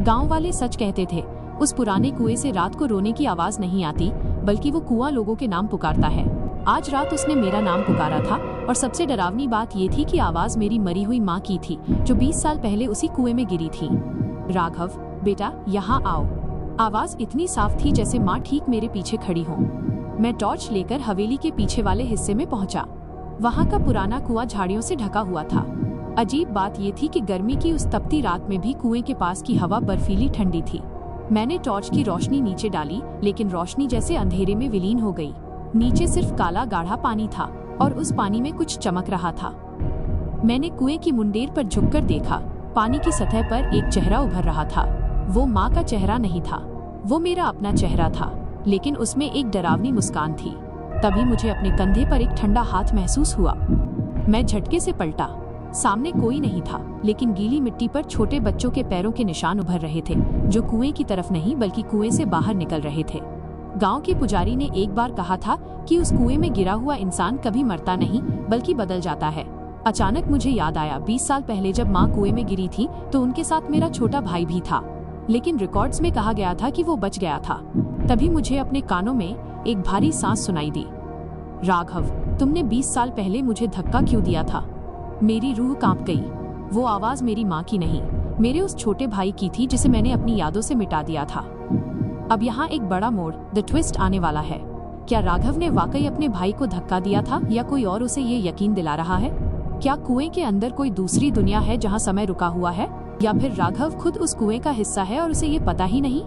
गांव वाले सच कहते थे, उस पुराने कुएं से रात को रोने की आवाज नहीं आती, बल्कि वो कुआं लोगों के नाम पुकारता है। आज रात उसने मेरा नाम पुकारा था, और सबसे डरावनी बात ये थी कि आवाज मेरी मरी हुई माँ की थी, जो 20 साल पहले उसी कुएं में गिरी थी। राघव, बेटा यहाँ आओ। आवाज इतनी साफ थी जैसे माँ ठीक मेरे पीछे खड़ी हो। मैं टॉर्च लेकर हवेली के पीछे वाले हिस्से में पहुंचा। वहाँ का पुराना कुआं झाड़ियों से ढका हुआ था। अजीब बात ये थी कि गर्मी की उस तपती रात में भी कुएं के पास की हवा बर्फीली ठंडी थी। मैंने टॉर्च की रोशनी नीचे डाली, लेकिन रोशनी जैसे अंधेरे में विलीन हो गई। नीचे सिर्फ काला गाढ़ा पानी था, और उस पानी में कुछ चमक रहा था। मैंने कुएं की मुंडेर पर झुककर देखा। पानी की सतह पर एक चेहरा उभर रहा था। वो माँ का चेहरा नहीं था, वो मेरा अपना चेहरा था, लेकिन उसमें एक डरावनी मुस्कान थी। तभी मुझे अपने कंधे पर एक ठंडा हाथ महसूस हुआ। मैं झटके से पलटा। सामने कोई नहीं था, लेकिन गीली मिट्टी पर छोटे बच्चों के पैरों के निशान उभर रहे थे, जो कुएं की तरफ नहीं बल्कि कुएं से बाहर निकल रहे थे। गांव के पुजारी ने एक बार कहा था कि उस कुएं में गिरा हुआ इंसान कभी मरता नहीं, बल्कि बदल जाता है। अचानक मुझे याद आया, 20 साल पहले जब माँ कुएं में गिरी थी तो उनके साथ मेरा छोटा भाई भी था, लेकिन रिकॉर्ड्स में कहा गया था कि वो बच गया था। तभी मुझे अपने कानों में एक भारी सांस सुनाई दी। राघव, तुमने 20 साल पहले मुझे धक्का क्यों दिया था? मेरी रूह कांप गई। वो आवाज मेरी माँ की नहीं, मेरे उस छोटे भाई की थी जिसे मैंने अपनी यादों से मिटा दिया था। अब यहाँ एक बड़ा मोड़, द ट्विस्ट आने वाला है। क्या राघव ने वाकई अपने भाई को धक्का दिया था, या कोई और उसे ये यकीन दिला रहा है? क्या कुएं के अंदर कोई दूसरी दुनिया है जहाँ समय रुका हुआ है, या फिर राघव खुद उस कुएं का हिस्सा है और उसे ये पता ही नहीं?